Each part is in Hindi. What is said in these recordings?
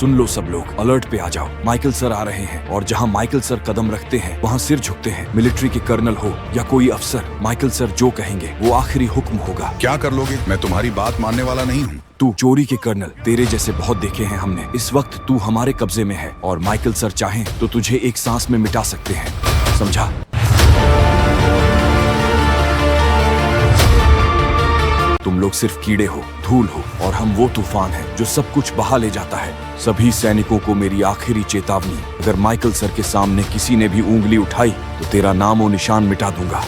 सुन लो सब लोग, अलर्ट पे आ जाओ। माइकल सर आ रहे हैं और जहाँ माइकल सर कदम रखते हैं वहाँ सिर झुकते हैं। मिलिट्री के कर्नल हो या कोई अफसर, माइकल सर जो कहेंगे वो आखिरी हुक्म होगा। क्या कर लोगे? मैं तुम्हारी बात मानने वाला नहीं हूँ। तू चोरी के कर्नल, तेरे जैसे बहुत देखे हैं हमने। इस वक्त तू हमारे कब्जे में है और माइकल सर चाहें तो तुझे एक सांस में मिटा सकते हैं, समझा? तुम लोग सिर्फ कीड़े हो, धूल हो, और हम वो तूफान हैं जो सब कुछ बहा ले जाता है। सभी सैनिकों को मेरी आखिरी चेतावनी, अगर माइकल सर के सामने किसी ने भी उंगली उठाई तो तेरा नाम और निशान मिटा दूंगा।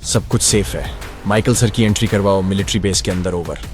सब कुछ सेफ है। माइकल सर की एंट्री करवाओ मिलिट्री बेस के अंदर। ओवर।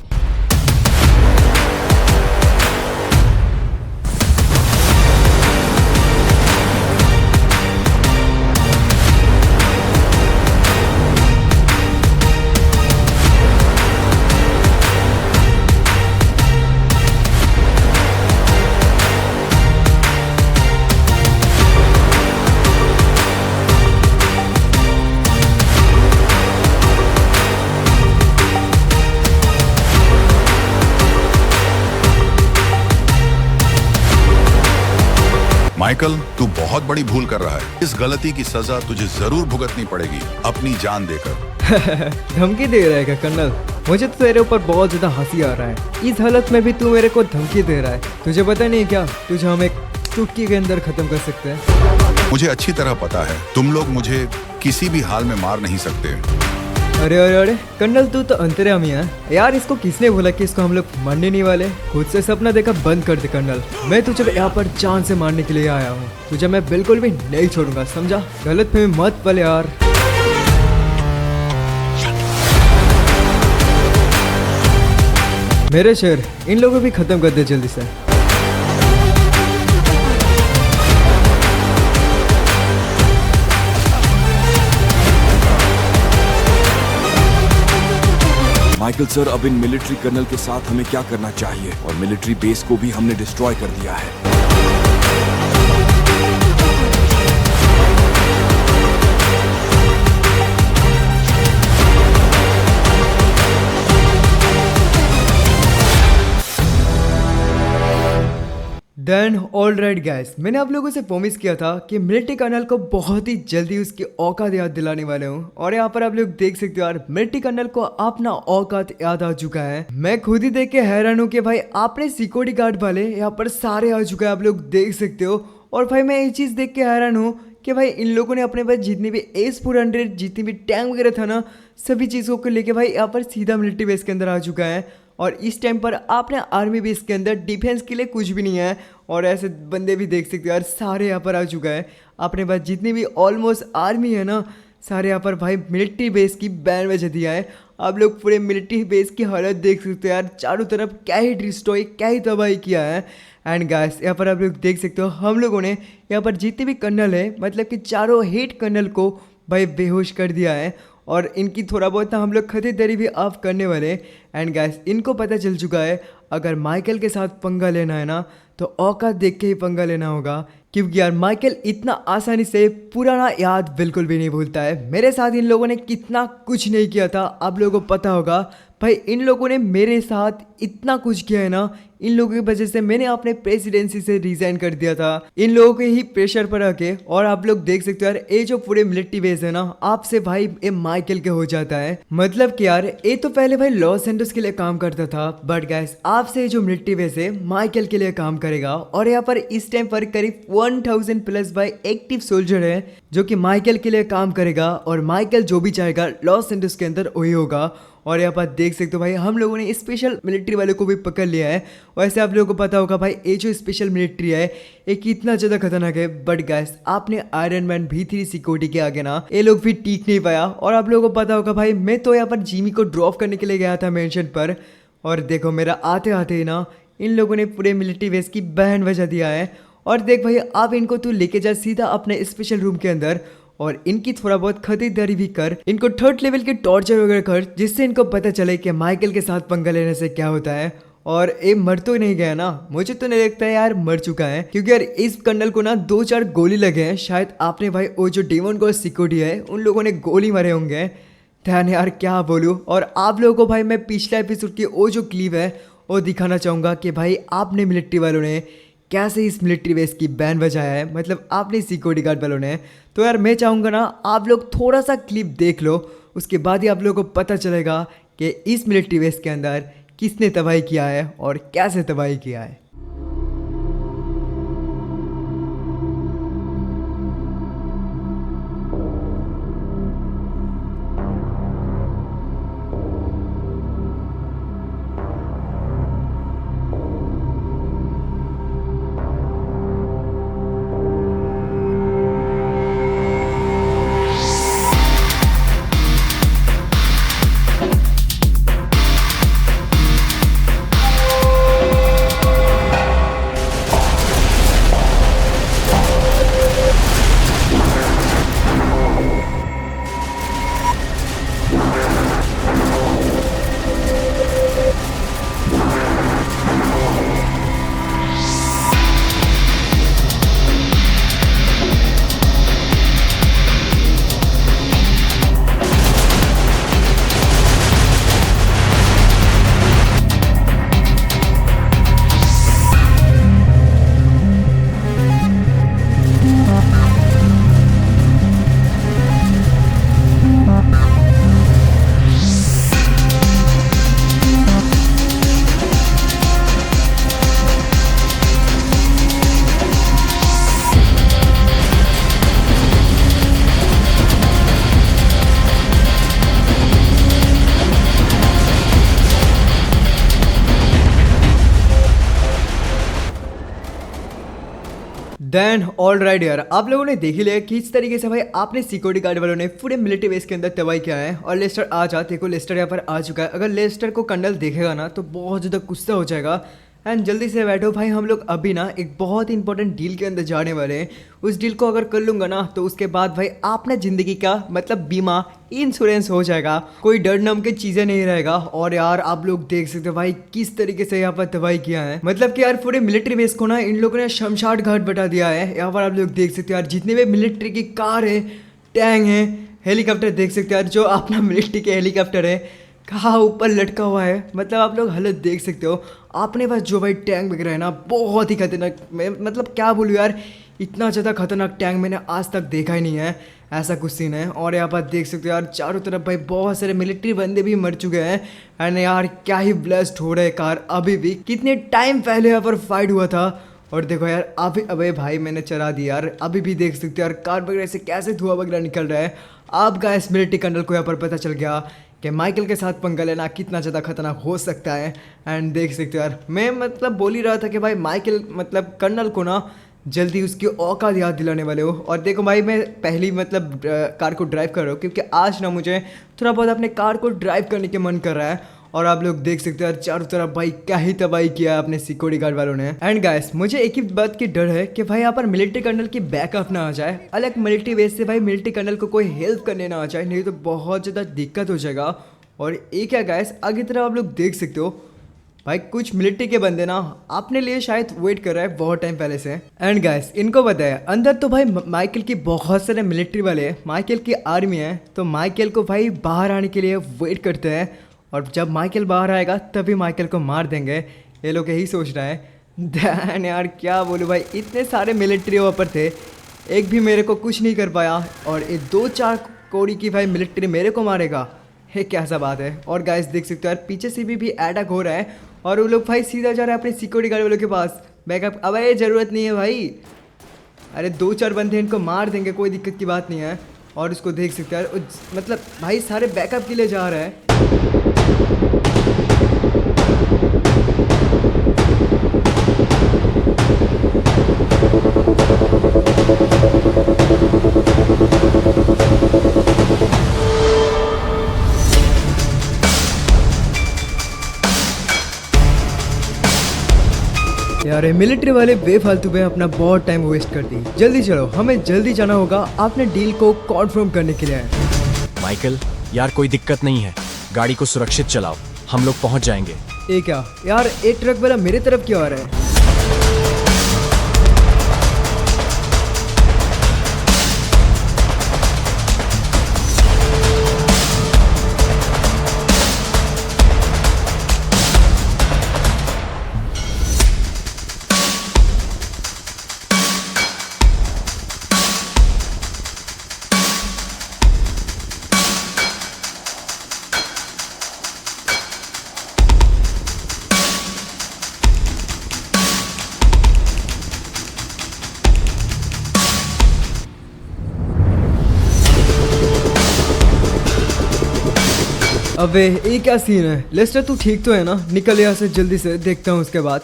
माइकल, तू बहुत बड़ी भूल कर रहा है। इस गलती की सजा तुझे जरूर भुगतनी पड़ेगी, अपनी जान देकर। धमकी दे रहा है क्या कर्नल? मुझे तो तेरे ऊपर बहुत ज्यादा हंसी आ रहा है। इस हालत में भी तू मेरे को धमकी दे रहा है। तुझे पता नहीं क्या तुझे हम एक चुटकी के अंदर खत्म कर सकते हैं? मुझे अच्छी तरह पता है तुम लोग मुझे किसी भी हाल में मार नहीं सकते। अरे अरे अरे कर्नल, तू तो अंतर्यामी है यार। इसको किसने बोला कि इसको हम लोग मारने नहीं वाले? खुद से सपना देखा बंद कर दे कर्नल। मैं तुझे यहाँ पर जान से मारने के लिए आया हूँ। तुझे मैं बिल्कुल भी नहीं छोड़ूंगा, समझा? गलत फहमी मत पले यार। मेरे शेर, इन लोगों को भी खत्म कर दे जल्दी से। माइकल सर, अब इन मिलिट्री कर्नल के साथ हमें क्या करना चाहिए? और मिलिट्री बेस को भी हमने डिस्ट्रॉय कर दिया है। देन ऑलराइट गाइस, मैंने आप लोगों से प्रॉमिस किया था कि मिलिट्री कर्नल को बहुत ही जल्दी उसकी औकात याद दिलाने वाले हूँ। और यहाँ पर आप लोग देख सकते हो यार, मिलिट्री कर्नल को अपना औकात याद आ चुका है। मैं खुद ही देख के हैरान हूँ कि भाई आपने सिक्योरिटी गार्ड वाले यहाँ पर सारे आ चुके हैं, आप लोग देख सकते हो। और भाई मैं ये चीज़ देख के हैरान हूँ कि भाई इन लोगों ने अपने पास जितनी भी S-400 जितनी भी टैंक वगैरह था ना, सभी चीज़ों को लेके भाई यहाँ पर सीधा मिलिट्री बेस के अंदर आ चुका है। और इस टाइम पर आपने आर्मी बेस के अंदर डिफेंस के लिए कुछ भी नहीं है। और ऐसे बंदे भी देख सकते हो यार, सारे यहाँ पर आ चुका है। अपने पास जितनी भी ऑलमोस्ट आर्मी है ना, सारे यहाँ पर भाई मिलिट्री बेस की बैंड बजा दिया है। आप लोग पूरे मिलिट्री बेस की हालत देख सकते हो यार, चारों तरफ क्या ही डिस्ट्रॉय, क्या ही तबाही किया है। एंड गाइस, यहाँ पर आप लोग देख सकते हो हम लोगों ने यहाँ पर जितने भी कर्नल है, मतलब कि चारों हेड कर्नल को भाई बेहोश कर दिया है। और इनकी थोड़ा बहुत ना हम लोग खरीदारी भी ऑफ करने वाले। एंड गाइस, इनको पता चल चुका है अगर माइकल के साथ पंगा लेना है ना, तो औकात देख के ही पंगा लेना होगा। क्योंकि यार माइकल इतना आसानी से पुराना याद बिल्कुल भी नहीं भूलता है। मेरे साथ इन लोगों ने कितना कुछ नहीं किया था, आप लोगों को पता होगा। भाई इन लोगों ने मेरे साथ इतना कुछ किया है ना, इन लोगों की वजह से मैंने अपने प्रेसिडेंसी से रिजाइन कर दिया था, इन लोगों के ही प्रेशर पर आके। और आप लोग देख सकते हो यार, ये जो पूरे मिलिट्री बेस है ना, आपसे भाई ये माइकल के हो जाता है। मतलब कि यार ये तो पहले भाई लॉस एंजल्स के लिए काम करता था, बट गाइस आपसे जो मिलिट्री बेस है माइकल के लिए काम करेगा। और यहाँ पर इस टाइम पर करीब 1000 प्लस भाई एक्टिव सोल्जर है जो कि माइकल के लिए काम करेगा। और माइकल जो भी चाहेगा लॉस एंजल्स के अंदर वही होगा। और यहाँ पर देख सकते हो भाई हम लोगों ने स्पेशल मिलिट्री वाले को भी पकड़ लिया है। वैसे आप लोगों को पता होगा भाई ये जो स्पेशल मिलिट्री है ये कितना ज़्यादा खतरनाक है। बट गाइस आपने आयरन मैन V3 सिक्योरिटी के आगे ना ये लोग भी टीक नहीं पाया। और आप लोगों को पता होगा भाई मैं तो यहाँ पर जिमी को ड्रॉप करने के लिए गया था मेंशन पर। और देखो मेरा आते आते ही ना इन लोगों ने पूरे मिलिट्री बेस की बैंड बजा दिया है। और देख भाई आप इनको तू लेके जा सीधा अपने स्पेशल रूम के अंदर और इनकी थोड़ा बहुत खरीदारी भी कर, इनको 3rd लेवल के टॉर्चर वगैरह कर, जिससे इनको पता चले कि माइकल के साथ पंगा लेने से क्या होता है। और ये मर तो नहीं गया ना, मुझे तो नहीं लगता है यार मर चुका है, क्योंकि यार इस कर्नल को ना 2-4 गोली लगे हैं। शायद आपने भाई वो जो डेमन को सिक्योरिटी है उन लोगों ने गोली मारे होंगे। ध्यान यार क्या बोलूँ। और आप लोगों को भाई मैं पिछला एपिसोड की वो जो क्लिप है वो दिखाना चाहूँगा कि भाई आपने मिलिट्री वालों ने कैसे इस मिलिट्री बेस की बैंड बजाया है, मतलब आपने सिक्योरिटी गार्ड वालों ने। तो यार मैं चाहूँगा ना आप लोग थोड़ा सा क्लिप देख लो, उसके बाद ही आप लोगों को पता चलेगा कि इस मिलिट्री बेस के अंदर किसने तबाही किया है और कैसे तबाही किया है। देन ऑल राइट यार, आप लोगों ने देख ही लिया किस तरीके से भाई आपने सिक्योरिटी गार्ड वालों ने पूरे मिलिट्री बेस के अंदर तबाही किया है। और लेस्टर आ जा, देखो लेस्टर यहाँ पर आ चुका है। अगर लेस्टर को कर्नल देखेगा ना तो बहुत ज़्यादा गुस्सा हो जाएगा। एंड जल्दी से बैठो भाई, हम लोग अभी ना एक बहुत इंपॉर्टेंट डील के अंदर जाने वाले हैं। उस डील को अगर कर लूँगा ना तो उसके बाद भाई आपने ज़िंदगी का मतलब बीमा इंश्योरेंस हो जाएगा, कोई डर नाम की चीज़ें नहीं रहेगा। और यार आप लोग देख सकते हो भाई किस तरीके से यहाँ पर तबाही किया है, मतलब कि यार पूरे मिलिट्री बेस को ना इन लोगों ने शमशान घाट बता दिया है। यहाँ पर आप लोग देख सकते हो यार जितने भी मिलिट्री की कार है, टैंक है, हेलीकॉप्टर देख सकते हो यार, जो अपना मिलिट्री के हेलीकॉप्टर है कहाँ ऊपर लटका हुआ है। मतलब आप लोग हालत देख सकते हो। आपने पास जो भाई टैंक वगैरह है ना बहुत ही खतरनाक, मतलब क्या बोलूँ यार, इतना ज़्यादा खतरनाक टैंक मैंने आज तक देखा ही नहीं है, ऐसा कुछ सीन है। और यहाँ पर देख सकते हो यार चारों तरफ भाई बहुत सारे मिलिट्री बंदे भी मर चुके हैं। एंड यार क्या ही ब्लास्ट हो रहा है कार, अभी भी कितने टाइम पहले यहाँ पर फाइट हुआ था। और देखो यार अभी, अबे भाई मैंने चला दिया यार, अभी भी देख सकते हो यार कार वगैरह से कैसे धुआं वगैरह निकल रहा है। आपका इस मिलिट्री कर्नल को यहाँ पर पता चल गया कि माइकल के साथ पंगा लेना कितना ज़्यादा खतरनाक हो सकता है। एंड देख सकते हो यार मैं मतलब बोल ही रहा था कि भाई माइकल मतलब कर्नल को ना जल्दी उसकी औकात याद दिलाने वाले हो। और देखो भाई मैं पहली मतलब कार को ड्राइव कर रहा हूँ, क्योंकि आज ना मुझे थोड़ा बहुत अपने कार को ड्राइव करने के मन कर रहा है। और आप लोग देख सकते हो यार चारों तरफ भाई क्या ही तबाही किया है अपने सिक्योरिटी गार्ड वालों ने। एंड गाइस मुझे एक ही बात की डर है कि भाई यहाँ पर मिलिट्री कर्नल की बैकअप ना आ जाए, अलग मिलिट्री बेस से भाई मिलिट्री कर्नल को कोई हेल्प करने ना आ जाए, नहीं तो बहुत ज़्यादा दिक्कत हो जाएगा। और एक क्या गाइस आगे तरफ आप लोग देख सकते हो भाई कुछ मिलिट्री के बंदे ना अपने लिए शायद वेट कर रहा है बहुत टाइम पहले से। एंड गाइस इनको पता है अंदर तो भाई माइकल की बहुत सारे मिलिट्री वाले हैं, माइकल की आर्मी है, तो माइकल को भाई बाहर आने के लिए वेट करते हैं। और जब माइकल बाहर आएगा तभी माइकल को मार देंगे, ये लोग यही सोच रहा है। दैन यार क्या बोलूँ भाई, इतने सारे मिलिट्री वहाँ पर थे, एक भी मेरे को कुछ नहीं कर पाया। और ये 2-4 कोड़ी की भाई मिलिट्री मेरे को मारेगा, ये कैसा बात है। और गाइस देख सकते हो यार पीछे से भी अटैक हो रहा है और वो लोग भाई सीधा जा रहे हैं अपने सिक्योरिटी गार्ड वालों के पास बैकअप। अब ये ज़रूरत नहीं है भाई, अरे 2-4 बंदे इनको मार देंगे, कोई दिक्कत की बात नहीं है। और उसको देख सकते हैं यार मतलब भाई सारे बैकअप के लिए जा रहा है। यार मिलिट्री वाले बेफालतू में अपना बहुत टाइम वेस्ट कर दी। जल्दी चलो, हमें जल्दी जाना होगा अपने डील को कॉन्फर्म करने के लिए। माइकल यार कोई दिक्कत नहीं है, गाड़ी को सुरक्षित चलाओ, हम लोग पहुंच जाएंगे। ये क्या यार, एक ट्रक वाला मेरे तरफ क्यों आ रहा है? अबे ये क्या सीन है? लेस्टर तू ठीक तो है ना? निकल यहाँ से जल्दी से, देखता हूँ उसके बाद।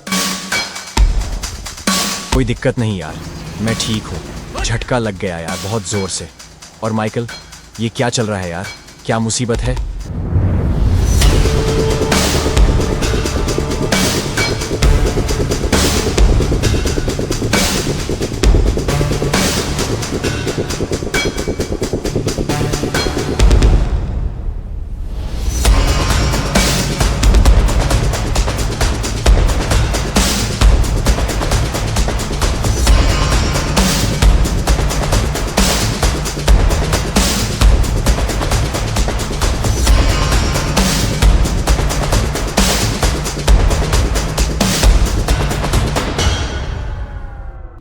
कोई दिक्कत नहीं यार, मैं ठीक हूँ। झटका लग गया यार बहुत जोर से। और माइकल ये क्या चल रहा है यार, क्या मुसीबत है?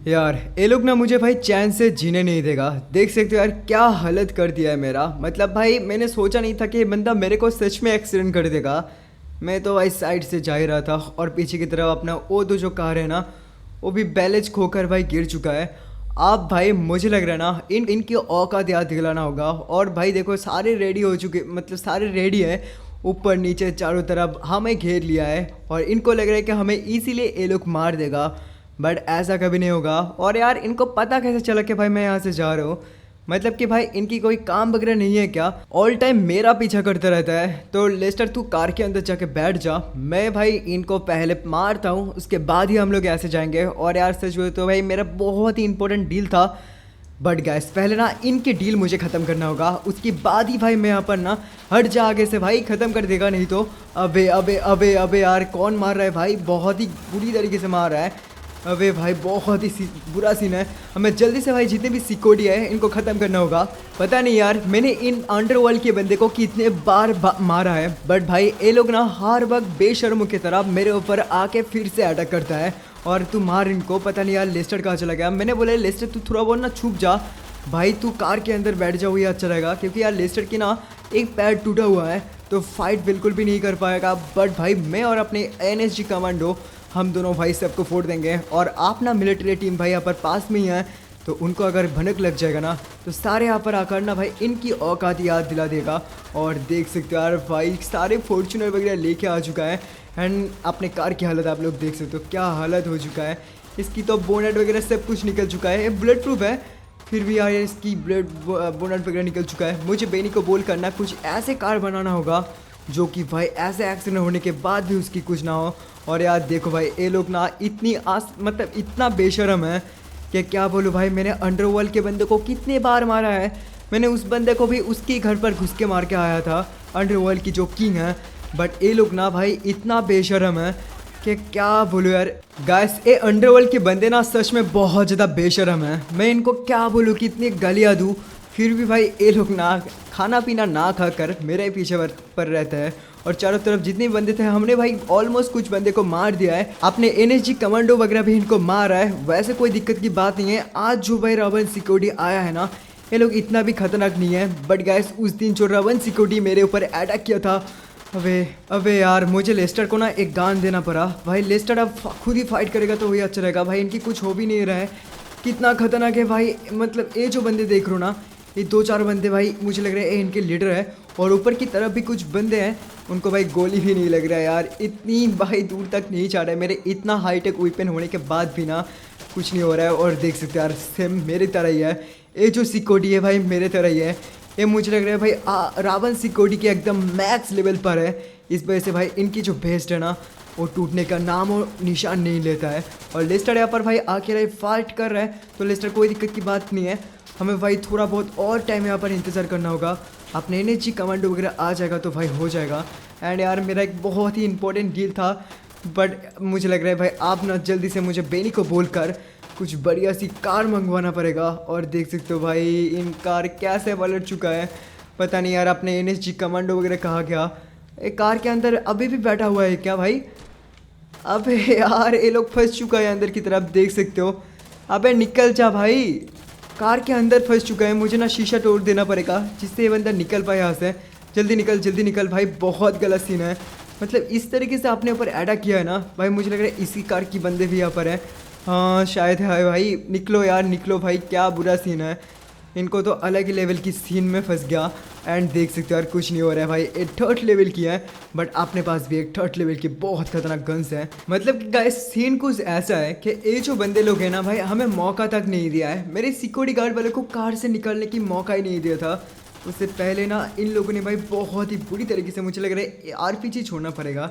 यार ये लोग ना मुझे भाई चैन से जीने नहीं देगा। देख सकते हो यार क्या हालत कर दिया है मेरा। मतलब भाई मैंने सोचा नहीं था कि ये बंदा मेरे को सच में एक्सीडेंट कर देगा। मैं तो भाई साइड से जा ही रहा था और पीछे की तरफ अपना वो जो कार है ना, वो भी बैलेंस खोकर भाई गिर चुका है। आप भाई मुझे लग रहा है ना इनकी औकात याद दिलाना होगा। और भाई देखो सारे रेडी हो चुके, मतलब सारे रेडी है, ऊपर नीचे चारों तरफ हमें घेर लिया है और इनको लग रहा है कि हमें इसीलिए ये लोग मार देगा, बट ऐसा कभी नहीं होगा। और यार इनको पता कैसे चला कि भाई मैं यहाँ से जा रहा हूँ? मतलब कि भाई इनकी कोई काम वगैरह नहीं है क्या? ऑल टाइम मेरा पीछा करता रहता है। तो लेस्टर तू कार के अंदर जाके बैठ जा, मैं भाई इनको पहले मारता हूँ, उसके बाद ही हम लोग ऐसे जाएंगे। और यार सच बोले तो भाई मेरा बहुत ही इंपॉर्टेंट डील था, बट गैस पहले ना इनकी डील मुझे ख़त्म करना होगा, उसके बाद ही भाई मैं यहाँ पर ना हट जा आगे से भाई, ख़त्म कर देगा नहीं तो। अबे अबे अबे अबे यार कौन मार रहा है भाई? बहुत ही बुरी तरीके से मार रहा है। अबे भाई बहुत ही बुरा सीन है। हमें जल्दी से भाई जितने भी सिक्योरिटी है इनको ख़त्म करना होगा। पता नहीं यार मैंने इन अंडरवर्ल्ड के बंदे को कितने बार मारा है, बट भाई ये लोग ना हर वक्त बेशर्मों की तरह मेरे ऊपर आके फिर से अटैक करता है। और तू मार इनको। पता नहीं यार लेस्टर कहाँ चला गया। मैंने बोला लेस्टर तू थोड़ा बहुत ना छुप जा भाई, तू कार के अंदर बैठ जाओ, ये अच्छा रहेगा। क्योंकि यार लेस्टर की ना एक पैर टूटा हुआ है तो फाइट बिल्कुल भी नहीं कर पाएगा। बट भाई मैं और अपने NSG कमांडो हम दोनों भाई सबको फोड़ देंगे। और आप ना मिलिट्री टीम भाई यहाँ पर पास में ही है, तो उनको अगर भनक लग जाएगा ना तो सारे यहाँ पर आकर ना भाई इनकी औकात याद दिला देगा। और देख सकते हो यार भाई सारे फॉर्चूनर वगैरह लेके आ चुका है। एंड अपने कार की हालत आप लोग देख सकते हो क्या हालत हो चुका है। इसकी तो बोनेट वगैरह सब कुछ निकल चुका है। बुलेट प्रूफ है फिर भी यार इसकी बोनेट वगैरह निकल चुका है। मुझे बेनी को बोल करना कुछ ऐसे कार बनाना होगा जो कि भाई ऐसे एक्सीडेंट होने के बाद भी उसकी कुछ ना हो। और यार देखो भाई ये लोग ना इतनी मतलब इतना बेशरम है कि क्या बोलूँ भाई। मैंने अंडरवर्ल्ड के बंदे को कितने बार मारा है। मैंने उस बंदे को भी उसके घर पर घुस के मार के आया था, अंडरवर्ल्ड की जो किंग है। बट ये लोग ना भाई इतना बेशरम है कि क्या बोलूँ यार। गाइस ये अंडरवर्ल्ड के बंदे ना सच में बहुत ज़्यादा बेशरम है। मैं इनको क्या बोलूँ कितनी गालियाँ दूँ, फिर भी भाई ये लोग ना खाना पीना ना खा कर मेरे पीछे पर रहते हैं। और चारों तरफ जितने बंदे थे हमने भाई ऑलमोस्ट कुछ बंदे को मार दिया है। अपने NSG कमांडो वगैरह भी इनको मारा है। वैसे कोई दिक्कत की बात नहीं है। आज जो भाई रॉबन सिक्योरिटी आया है ना, ये लोग इतना भी खतरनाक नहीं है। बट गाइस उस दिन जो रॉबन सिक्योरिटी मेरे ऊपर अटैक किया था, अबे यार मुझे लेस्टर को ना एक गान देना पड़ा। भाई लेस्टर अब खुद ही फाइट करेगा तो वही अच्छा रहेगा। भाई इनकी कुछ हो भी नहीं रहा है। कितना खतरनाक है भाई। मतलब ये जो बंदे देख रहे हो ना, ये 2-4 बंदे भाई मुझे लग रहा है इनके लीडर है। और ऊपर की तरफ भी कुछ बंदे हैं, उनको भाई गोली भी नहीं लग रहा है यार। इतनी भाई दूर तक नहीं जा रहा है। मेरे इतना हाईटेक वेपन होने के बाद भी ना कुछ नहीं हो रहा है। और देख सकते यार सेम मेरी तरह ही है। ये जो सिक्योरिटी है भाई मेरे तरह ही है। ये मुझे लग रहा है भाई रावण सिक्योरिटी के एकदम मैक्स लेवल पर है। इस वजह से भाई इनकी जो बेस्ट है ना वो टूटने का नाम और निशान नहीं लेता है। और लेस्टर यहाँ पर भाई आके फाइट कर रहा है, तो लेस्टर कोई दिक्कत की बात नहीं है। हमें भाई थोड़ा बहुत और टाइम यहाँ पर इंतज़ार करना होगा। अपने एनर्जी कमांडो वगैरह आ जाएगा तो भाई हो जाएगा। एंड यार मेरा एक बहुत ही इंपॉर्टेंट डील था, बट मुझे लग रहा है भाई आप ना जल्दी से मुझे बेनी को बोलकर कुछ बढ़िया सी कार मंगवाना पड़ेगा। और देख सकते हो भाई इन कार कैसे पलट चुका है, पता नहीं यार अपने एनर्जी कमांडो वगैरह कहाँ गया। एक कार के अंदर अभी भी बैठा हुआ है क्या भाई? अबे यार ये लोग फंस चुका है अंदर की तरफ, देख सकते हो। अबे निकल जा भाई, कार के अंदर फंस चुका है। मुझे ना शीशा तोड़ देना पड़ेगा जिससे ये बंदा निकल पाए यहाँ से। जल्दी निकल भाई, बहुत गलत सीन है। मतलब इस तरीके से आपने ऊपर ऐडा किया है ना भाई, मुझे लग रहा है इसी कार की बंदे भी यहाँ पर है। हाँ शायद है भाई, निकलो यार निकलो भाई, क्या बुरा सीन है। इनको तो अलग ही लेवल की सीन में फंस गया। एंड देख सकते हो यार कुछ नहीं हो रहा है भाई, एक थर्ड लेवल की है, बट अपने पास भी एक थर्ड लेवल की बहुत खतरनाक गन्स है। मतलब कि गाइस सीन कुछ ऐसा है कि ये जो बंदे लोग हैं ना भाई, हमें मौका तक नहीं दिया है। मेरे सिक्योरिटी गार्ड वाले को कार से निकलने की मौका ही नहीं दिया था। उससे पहले ना इन लोगों ने भाई बहुत ही बुरी तरीके से, मुझे लग रहा है आरपीजी छोड़ना पड़ेगा,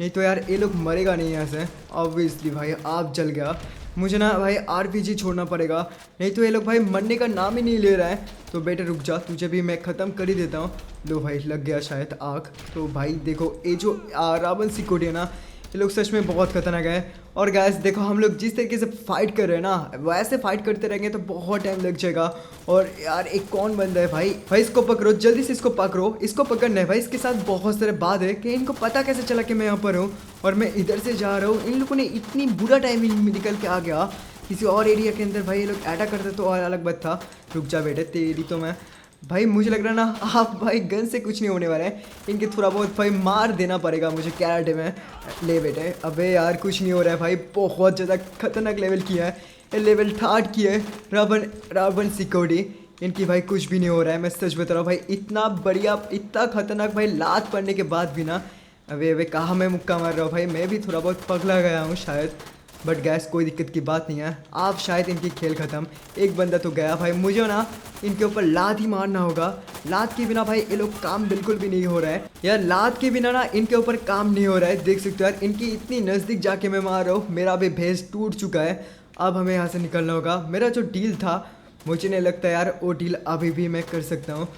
नहीं तो यार ये लोग मरेगा नहीं ऐसे। ऑब्वियसली भाई आप जल गया, मुझे ना भाई आरपीजी छोड़ना पड़ेगा, नहीं तो ये लोग भाई मरने का नाम ही नहीं ले रहा है। तो बेटा रुक जा, तुझे भी मैं ख़त्म कर ही देता हूँ। लो भाई लग गया शायद आग। तो भाई देखो ये जो रावण सिक्योरिटी है ना, ये लोग सच में बहुत खतरनाक है। और गैस देखो हम लोग जिस तरीके से फाइट कर रहे हैं ना, वैसे फाइट करते रहेंगे तो बहुत टाइम लग जाएगा। और यार एक कौन बंदा है भाई, इसको पकड़ो जल्दी से, इसको पकड़ो, इसको पकड़ना है भाई। इसके साथ बहुत सारे बात है कि इनको पता कैसे चला कि मैं यहाँ पर हूँ और मैं इधर से जा रहा हूँ। इन लोगों ने इतनी बुरा टाइमिंग में निकल के आ गया, किसी और एरिया के अंदर भाई ये लोग अटैक करते तो और अलग बात था। रुक जा बेटे, तेरी तो मैं भाई, मुझे लग रहा है ना आप भाई गन से कुछ नहीं होने वाला है, इनके थोड़ा बहुत भाई मार देना पड़ेगा मुझे कैरेटे में। ले बेटे, अबे यार कुछ नहीं हो रहा है भाई, बहुत ज़्यादा खतरनाक लेवल की है, लेवल 3 की है रावण सिक्योरिटी। इनकी भाई कुछ भी नहीं हो रहा है, मैं सच बता रहा हूँ भाई। इतना बढ़िया इतना खतरनाक भाई लात पड़ने के बाद भी ना, अबे कहाँ मैं मुक्का मार रहा हूँ भाई, मैं भी थोड़ा बहुत पगला गया हूँ शायद। बट गैस कोई दिक्कत की बात नहीं है, आप शायद इनकी खेल ख़त्म। एक बंदा तो गया भाई, मुझे ना इनके ऊपर लात ही मारना होगा। लात के बिना भाई ये लोग काम बिल्कुल भी नहीं हो रहा है यार, लात के बिना ना इनके ऊपर काम नहीं हो रहा है। देख सकते हो यार इनकी इतनी नज़दीक जाके मैं मार रहा हूँ, मेरा भी भेस टूट चुका है। अब हमें यहाँ से निकलना होगा। मेरा जो डील था मुझे नहीं लगता यार वो डील अभी भी मैं कर सकता हूँ,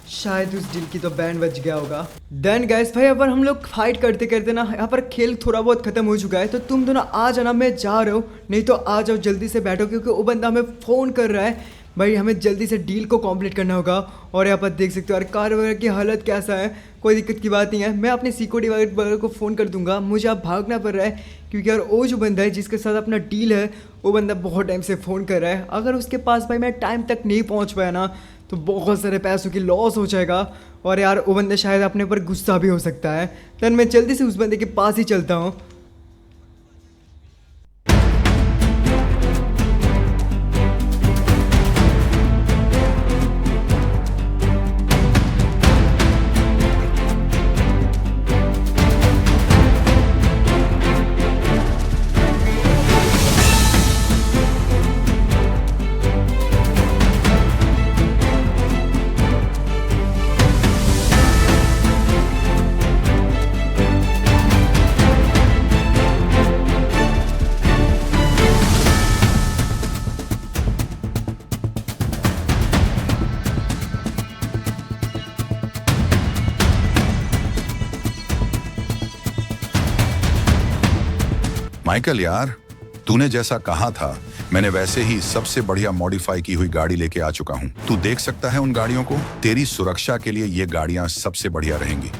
शायद उस डील की तो बैंड बज गया होगा। देन गाइस भाई अब हम लोग फाइट करते करते ना यहाँ पर खेल थोड़ा बहुत खत्म हो चुका है, तो तुम दोनों आ जाना, मैं जा रहा हूँ, नहीं तो आ जाओ जल्दी से बैठो, क्योंकि वो बंदा हमें फ़ोन कर रहा है भाई, हमें जल्दी से डील को कंप्लीट करना होगा। और यहाँ पर देख सकते हो यार कार वगैरह की हालत कैसा है, कोई दिक्कत की बात नहीं है, मैं अपने सिक्योरिटी वगैरह को फ़ोन कर दूंगा। मुझे अब भागना पड़ रहा है क्योंकि यार वो जो बंदा है जिसके साथ अपना डील है, वो बंदा बहुत टाइम से फ़ोन कर रहा है। अगर उसके पास भाई मैं टाइम तक नहीं पहुँच पाया ना तो बहुत सारे पैसों की लॉस हो जाएगा, और यार वो बंदा शायद अपने पर गुस्सा भी हो सकता है। देन मैं जल्दी से उस बंदे के पास ही चलता हूँ। माइकल यार, तूने जैसा कहा था मैंने वैसे ही सबसे बढ़िया मॉडिफाई की हुई गाड़ी लेके आ चुका हूँ। तू देख सकता है उन गाड़ियों को, तेरी सुरक्षा के लिए ये गाड़ियाँ सबसे बढ़िया रहेंगी।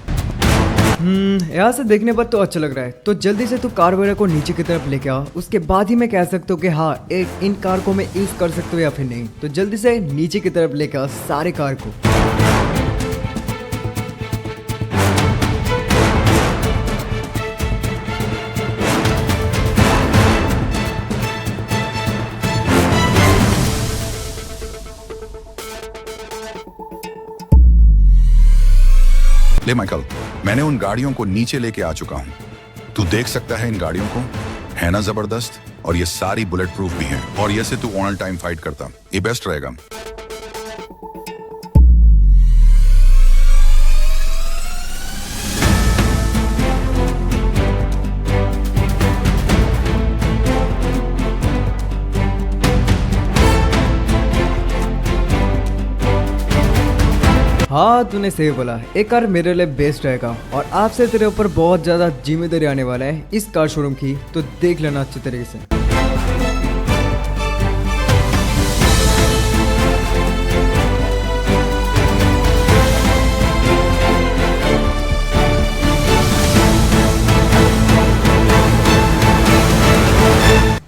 यहाँ से देखने पर तो अच्छा लग रहा है, तो जल्दी से तू कार वगैरह को नीचे की तरफ लेके आ, उसके बाद ही मैं कह सकता हूँ कि हाँ इन कार को मैं यूज़ कर सकता हूँ या फिर नहीं। तो जल्दी से नीचे की तरफ लेके आ सारे कार को। ले माइकल, मैंने उन गाड़ियों को नीचे लेके आ चुका हूँ। तू देख सकता है इन गाड़ियों को, है ना जबरदस्त, और ये सारी बुलेट प्रूफ भी हैं, और ये से तू ऑल टाइम फाइट करता, ये बेस्ट रहेगा। हाँ तूने सही बोला, एक कार मेरे लिए बेस्ट रहेगा और आपसे तेरे ऊपर बहुत ज़्यादा जिम्मेदारी आने वाला है इस कार शोरूम की, तो देख लेना अच्छी तरीके से।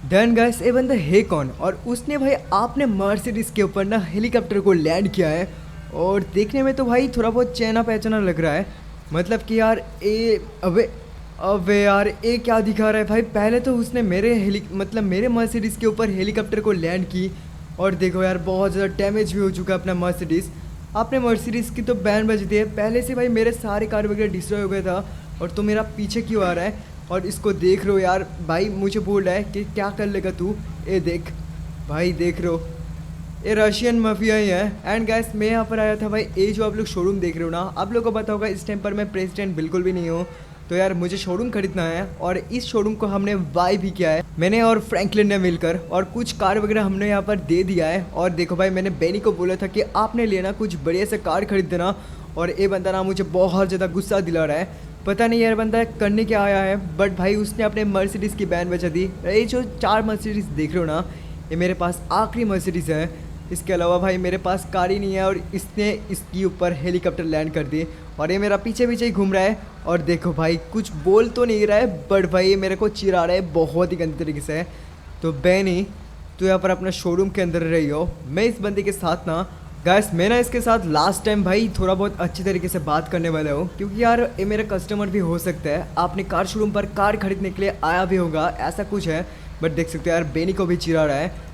डन गाइस, ये बंदा है कौन और उसने भाई आपने मर्सिडीज के ऊपर ना हेलीकॉप्टर को लैंड किया है और देखने में तो भाई थोड़ा बहुत चैना पहचाना लग रहा है। मतलब कि यार अबे यार ये क्या दिखा रहा है भाई। पहले तो उसने मेरे मर्सिडीज के ऊपर हेलीकॉप्टर को लैंड की और देखो यार बहुत ज़्यादा डैमेज भी हो चुका है अपना मर्सिडीज। आपने मर्सिडीज की तो बैंड बज दी है पहले से भाई, मेरे सारे कार वगैरह डिस्ट्रॉय हो गया था और तो मेरा पीछे क्यों आ रहा है और इसको देख रहे हो यार भाई, मुझे बोल रहा है कि क्या कर लेगा तू। ये देख भाई, देख रहे हो ये रशियन माफिया ही है। एंड गैस मैं यहाँ पर आया था भाई, ये जो आप लोग शोरूम देख रहे हो ना, आप लोग को पता होगा इस टाइम पर मैं प्रेसिडेंट बिल्कुल भी नहीं हूँ, तो यार मुझे शोरूम खरीदना है और इस शोरूम को हमने बाय भी किया है मैंने और फ्रैंकलिन ने मिलकर, और कुछ कार वगैरह हमने यहाँ पर दे दिया है। और देखो भाई, मैंने बेनी को बोला था कि आपने लेना कुछ बढ़िया से कार खरीद देना और ये बंदा ना मुझे बहुत ज़्यादा गुस्सा दिला रहा है। पता नहीं यार बंदा करने क्या आया है, बट भाई उसने अपने मर्सिडीज़ की बैंड बजा दी। ये जो 4 मर्सिडीज़ देख रहे हो ना, ये मेरे पास आखिरी मर्सिडीज़ है, इसके अलावा भाई मेरे पास कार ही नहीं है। और इसने इसके ऊपर हेलीकॉप्टर लैंड कर दी और ये मेरा पीछे पीछे ही घूम रहा है। और देखो भाई कुछ बोल तो नहीं रहा है, बट भाई ये मेरे को चिढ़ा रहा है बहुत ही गंदे तरीके से। तो बेनी तो यहाँ पर अपना शोरूम के अंदर रही हो, मैं इस बंदे के साथ ना गाइस मैं ना इसके साथ लास्ट टाइम भाई थोड़ा बहुत अच्छी तरीके से बात करने वाला हूँ, क्योंकि यार ये मेरा कस्टमर भी हो सकता है, आपने कार शोरूम पर कार खरीदने के लिए आया भी होगा, ऐसा कुछ है। बट देख सकते हो यार बेनी को भी चिढ़ा रहा है।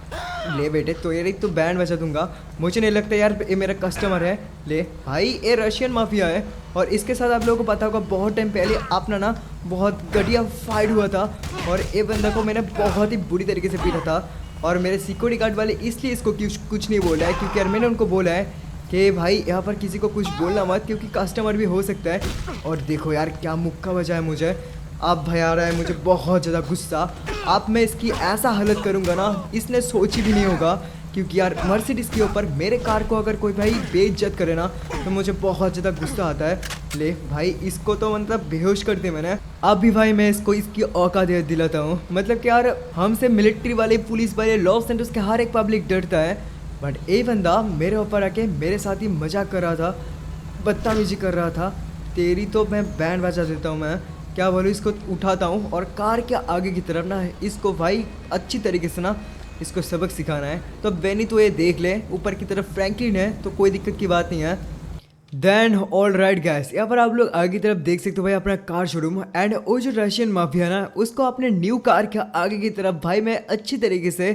ले बेटे, तो यार एक तो बैंड बजा दूंगा, मुझे नहीं लगता यार ये मेरा कस्टमर है। ले भाई, ये रशियन माफिया है और इसके साथ आप लोगों को पता होगा बहुत टाइम पहले अपना ना बहुत घटिया फाइट हुआ था और ये बंदा को मैंने बहुत ही बुरी तरीके से पीटा था। और मेरे सिक्योरिटी गार्ड वाले इसलिए इसको कुछ नहीं बोला है, क्योंकि यार मैंने उनको बोला है कि भाई यहाँ पर किसी को कुछ बोलना मत, क्योंकि कस्टमर भी हो सकता है। और देखो यार क्या मुक्का बजा है मुझे, अब भाई आ रहा है मुझे बहुत ज़्यादा गुस्सा। अब मैं इसकी ऐसा हालत करूँगा ना, इसने सोची भी नहीं होगा, क्योंकि यार मर्सिडीज़ के ऊपर मेरे कार को अगर कोई भाई बेइज्जत करे ना तो मुझे बहुत ज़्यादा गुस्सा आता है। ले भाई, इसको तो मतलब बेहोश कर दिया मैंने। अब भी भाई मैं इसको इसकी औकात दिलाता हूँ। मतलब कि यार हमसे मिलिट्री वाले, पुलिस वाले, लॉस एंजल्स के हर एक पब्लिक डरता है, बट ये बंदा मेरे ऊपर आके मेरे साथ ही मजाक कर रहा था, बदतमीजी कर रहा था। तेरी तो मैं बैंड बजा देता हूँ, मैं क्या बोलूँ, इसको उठाता हूँ और कार के आगे की तरफ ना इसको भाई अच्छी तरीके से ना इसको सबक सिखाना है। तो बेनी तो ये देख ले, ऊपर की तरफ फ्रैंकलिन है, तो कोई दिक्कत की बात नहीं है। देन ऑल राइट गैस, यहाँ पर आप लोग आगे की तरफ देख सकते हो भाई अपना कार शोरूम। एंड वो जो रशियन माफिया ना, उसको अपने न्यू कार के आगे की तरफ भाई मैं अच्छी तरीके से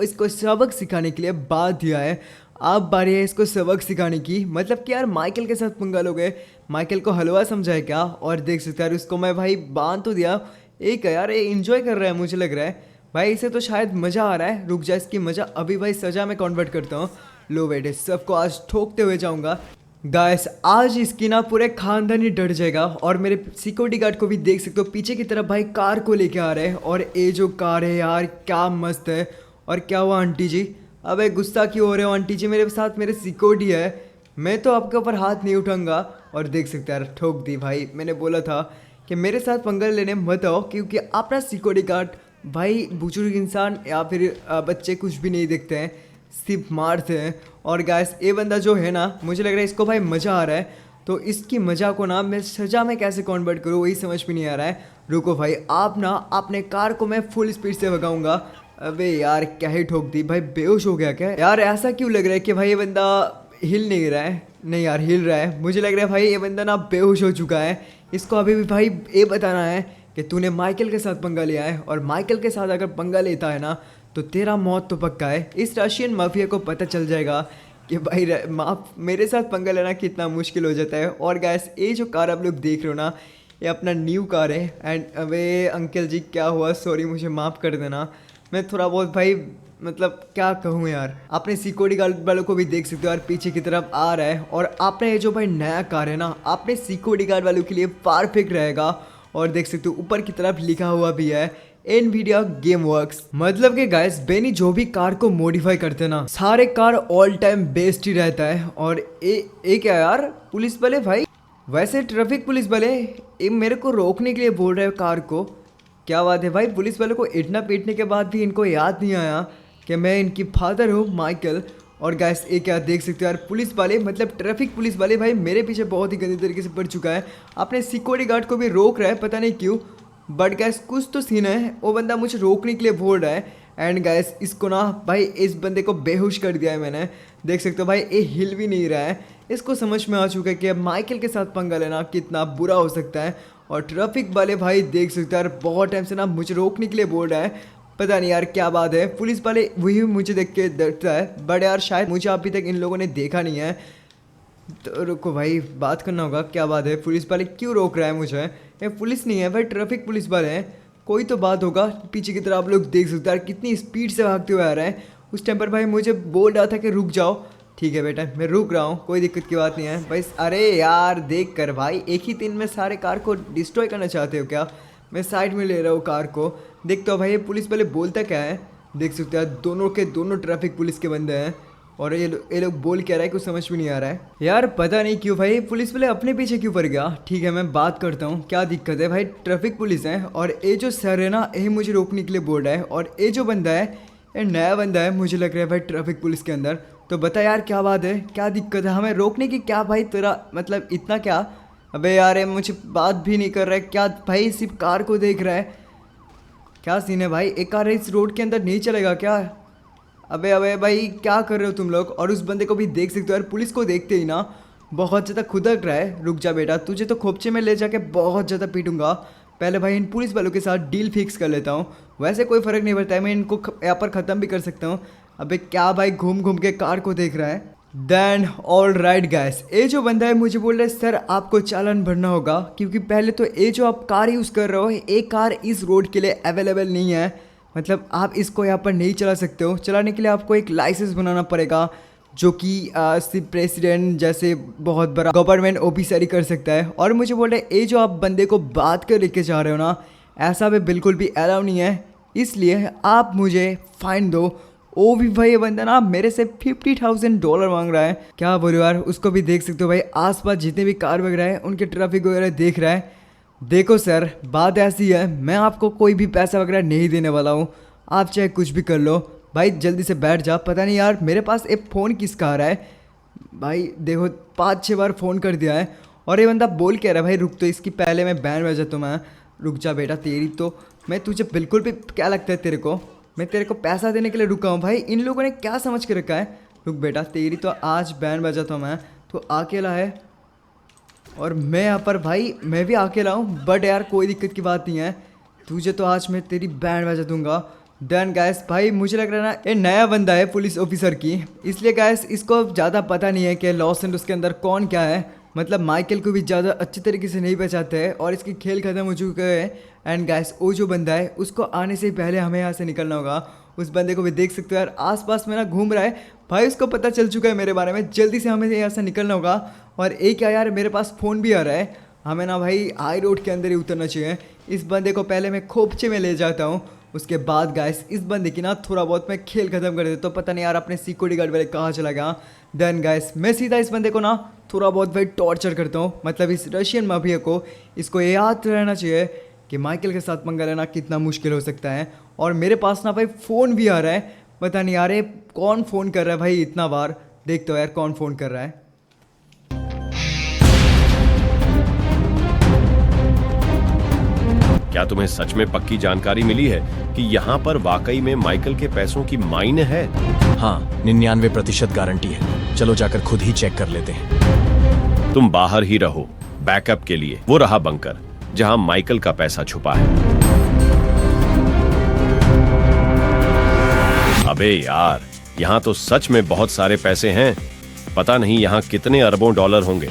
इसको सबक सिखाने के लिए बात दिया है। अब बारी है इसको सबक सिखाने की। मतलब कि यार माइकल के साथ पंगा लोगे, माइकल को हलवा समझाए क्या। और देख सकते यार उसको मैं भाई बांध तो दिया, एक यार ये इंजॉय कर रहा है मुझे लग रहा है भाई, इसे तो शायद मज़ा आ रहा है। रुक जा, इसकी मज़ा अभी भाई सज़ा में कन्वर्ट करता हूँ। लो बेटे, सबको आज ठोकते हुए जाऊँगा गाइस। आज इसकी ना पूरे खानदान ही डर जाएगा। और मेरे सिक्योरिटी गार्ड को भी देख सकते हो पीछे की तरफ भाई कार को लेके आ रहे हैं। और ये जो कार है यार क्या मस्त है। और क्या हुआ आंटी जी, अबे गुस्सा क्यों हो रहे हो आंटी जी, मेरे साथ मेरे सिक्योरिटी है, मैं तो आपके ऊपर हाथ नहीं उठाऊंगा। और देख सकते यार ठोक दी भाई, मैंने बोला था कि मेरे साथ पंगा लेने मत आओ, क्योंकि अपना सिक्योरिटी गार्ड भाई बुजुर्ग इंसान या फिर बच्चे कुछ भी नहीं देखते हैं, सिर्फ मारते हैं। और गैस ये बंदा जो है ना, मुझे लग रहा है इसको भाई मज़ा आ रहा है, तो इसकी मज़ा को ना मैं सज़ा में कैसे कन्वर्ट करूँ वही समझ में नहीं आ रहा है। रुको भाई, आप ना अपने कार को मैं फुल स्पीड से भगाऊंगा। अबे यार क्या ही ठोक दी भाई, बेहोश हो गया क्या यार, ऐसा क्यों लग रहा है कि भाई ये बंदा हिल नहीं रहा है। नहीं यार हिल रहा है, मुझे लग रहा है भाई ये बंदा ना बेहोश हो चुका है। इसको अभी भी भाई ये बताना है कि तूने माइकल के साथ पंगा लिया है, और माइकल के साथ अगर पंगा लेता है ना तो तेरा मौत तो पक्का है। इस रशियन माफिया को पता चल जाएगा कि भाई मेरे साथ पंगा लेना कितना मुश्किल हो जाता है। और गैस ये जो कार आप लोग देख रहे हो ना, ये अपना न्यू कार है। एंड अबे अंकल जी क्या हुआ, सॉरी मुझे माफ़ कर देना, मैं थोड़ा बहुत भाई मतलब क्या कहूँ यार। अपने सिक्योरिटी गार्ड वालों को भी देख सकते हो यार पीछे की तरफ आ रहा है। और आपने ये जो भाई नया कार है ना, अपने सिक्योरिटी गार्ड वालों के लिए परफेक्ट रहेगा। और देख सकते हो ऊपर की तरफ लिखा हुआ भी है एनवीडिया गेम वर्क्स। मतलब कि गाइस बेनी जो भी कार को मॉडिफाई करते हैं ना, सारे कार ऑल टाइम बेस्ट ही रहता है। और ए क्या यार, पुलिस वाले भाई, वैसे ट्रैफिक पुलिस वाले ये मेरे को रोकने के लिए बोल रहे हैं कार को। क्या बात है भाई, पुलिस वालों को इतना पीटने के बाद भी इनको याद नहीं आया कि मैं इनकी फादर हूँ माइकल। और गाइस ये क्या देख सकते हो यार, पुलिस वाले मतलब ट्रैफिक पुलिस वाले भाई मेरे पीछे बहुत ही गंदे तरीके से पड़ चुका है। अपने सिक्योरिटी गार्ड को भी रोक रहा है, पता नहीं क्यों, बट गाइस कुछ तो सीन है। वो बंदा मुझे रोकने के लिए बोल रहा है। एंड गाइस इसको ना भाई, इस बंदे को बेहोश कर दिया है मैंने, देख सकते हो भाई ये हिल भी नहीं रहा है। इसको समझ में आ चुका है कि माइकल के साथ पंगा लेना कितना बुरा हो सकता है। और ट्रैफिक वाले भाई देख सकते हो यार, बहुत टाइम से ना मुझे रोकने के लिए बोल रहा है, पता नहीं यार क्या बात है। पुलिस वाले वही मुझे देख के डरता है, बट यार शायद मुझे अभी तक इन लोगों ने देखा नहीं है। तो रुको भाई, बात करना होगा, क्या बात है, पुलिस वाले क्यों रोक रहा है मुझे? ये पुलिस नहीं है भाई, ट्रैफिक पुलिस वाले हैं, कोई तो बात होगा। पीछे की तरफ आप लोग देख सकते हो यार कितनी स्पीड से भागते हुए आ रहे हैं। उस टाइम पर भाई मुझे बोल रहा था कि रुक जाओ। ठीक है बेटा, मैं रुक रहा हूँ, कोई दिक्कत की बात नहीं है भाई। अरे यार देख कर भाई, एक ही दिन में सारे कार को डिस्ट्रॉय करना चाहते हो क्या? मैं साइड में ले रहा हूँ कार को, देखते हो भाई ये पुलिस वाले बोलता क्या है, देख सकते हो दोनों के दोनों ट्रैफिक पुलिस के बंदे हैं। और ये लोग बोल क्या रहा है कुछ समझ में नहीं आ रहा है यार, पता नहीं क्यों भाई पुलिस वाले अपने पीछे क्यों पड़ गया। ठीक है मैं बात करता हूँ, क्या दिक्कत है भाई, ट्रैफिक पुलिस है और ये जो सर है ना यही मुझे रोकने के लिए बोल रहा है। और ये जो बंदा है ये नया बंदा है मुझे लग रहा है भाई ट्रैफिक पुलिस के अंदर। तो बता यार क्या बात है, क्या दिक्कत है हमें रोकने की? क्या भाई तेरा मतलब इतना क्या? अबे यार ये मुझे बात भी नहीं कर रहा है क्या भाई, सिर्फ कार को देख रहा है, क्या सीन है भाई? एक कार इस रोड के अंदर नहीं चलेगा क्या? अबे भाई क्या कर रहे हो तुम लोग? और उस बंदे को भी देख सकते हो यार, पुलिस को देखते ही ना बहुत ज़्यादा खुदक रहा है। रुक जा बेटा, तुझे तो खोपचे में ले जाके बहुत ज़्यादा पीटूंगा। पहले भाई इन पुलिस वालों के साथ डील फिक्स कर लेता हूँ, वैसे कोई फ़र्क नहीं पड़ता है, मैं इनको यहाँ पर ख़त्म भी कर सकता हूँ। अबे क्या भाई घूम घूम के कार को देख रहा है। देन ऑल राइट गाइस, ये जो बंदा है मुझे बोल रहा है सर आपको चालान भरना होगा, क्योंकि पहले तो ये जो आप कार यूज़ कर रहे हो ये कार इस रोड के लिए अवेलेबल नहीं है, मतलब आप इसको यहाँ पर नहीं चला सकते हो। चलाने के लिए आपको एक लाइसेंस बनाना पड़ेगा, जो कि सिर्फ प्रेसिडेंट जैसे बहुत बड़ा गवर्नमेंट ऑफिसर ही कर सकता है। और मुझे बोल रहे हैं ये जो आप बंदे को बात कर लेके जा रहे हो ना, ऐसा भी बिल्कुल भी अलाउ नहीं है, इसलिए आप मुझे फाइन दो। ओ भी भाई ये बंदा ना मेरे से $50,000 मांग रहा है, क्या बोलो यार। उसको भी देख सकते हो भाई, आसपास जितने भी कार वगैरह है उनके ट्रैफिक वगैरह देख रहा है। देखो सर बात ऐसी है, मैं आपको कोई भी पैसा वगैरह नहीं देने वाला हूँ, आप चाहे कुछ भी कर लो। भाई जल्दी से बैठ जा। पता नहीं यार मेरे पास एक फ़ोन किसका आ रहा है भाई, देखो 5-6 बार फ़ोन कर दिया है। और ये बंदा बोल क्या रहा है भाई, रुक तो इसकी पहले मैं बैन बजा तो मैं, रुक जा बेटा तेरी तो मैं तुझे बिल्कुल भी, क्या लगता है तेरे को मैं तेरे को पैसा देने के लिए रुका हूँ भाई? इन लोगों ने क्या समझ के रखा है। रुक बेटा तेरी तो आज बैन बजाता हूँ मैं, तो अकेला है और मैं यहाँ पर भाई मैं भी अकेला हूँ, बट यार कोई दिक्कत की बात नहीं है, तुझे तो आज मैं तेरी बैंड बजा दूंगा। डन गैस भाई, मुझे लग रहा है ना ये नया बंदा है पुलिस ऑफिसर की, इसलिए गैस इसको ज़्यादा पता नहीं है कि लॉस एंजल्स के अंदर कौन क्या है, मतलब माइकल को भी ज़्यादा अच्छी तरीके से नहीं पहचानते हैं और इसकी खेल खत्म हो चुके हैं। एंड गैस वो जो बंदा है उसको आने से पहले हमें यहाँ से निकलना होगा। उस बंदे को भी देख सकते हो यार, आसपास में ना घूम रहा है भाई, उसको पता चल चुका है मेरे बारे में, जल्दी से हमें यहाँ से निकलना होगा। और एक क्या यार मेरे पास फ़ोन भी आ रहा है, हमें ना भाई हाई रोड के अंदर ही उतरना चाहिए। इस बंदे को पहले मैं खोपचे में ले जाता हूँ, उसके बाद गाइस इस बंदे की ना थोड़ा बहुत मैं खेल खत्म कर देता हूँ। पता नहीं यार अपने सिक्योरिटी गार्ड वाले कहाँ चला गया। देन गाइस मैं सीधा इस बंदे को ना थोड़ा बहुत भाई टॉर्चर करता हूँ, मतलब इस रशियन माफिया को। इसको ये याद रहना चाहिए कि माइकल के साथ पंगा लेना कितना मुश्किल हो सकता है। और मेरे पास ना भाई फ़ोन भी आ रहा है, पता नहीं यार ये कौन फ़ोन कर रहा है भाई इतना बार, देखते हो यार कौन फ़ोन कर रहा है। क्या तुम्हें सच में पक्की जानकारी मिली है कि यहाँ पर वाकई में माइकल के पैसों की माइन है? हाँ 99% गारंटी है, चलो जाकर खुद ही चेक कर लेते हैं। तुम बाहर ही रहो बैकअप के लिए, वो रहा बंकर जहाँ माइकल का पैसा छुपा है। अबे यार यहाँ तो सच में बहुत सारे पैसे हैं, पता नहीं यहाँ कितने अरबों डॉलर होंगे।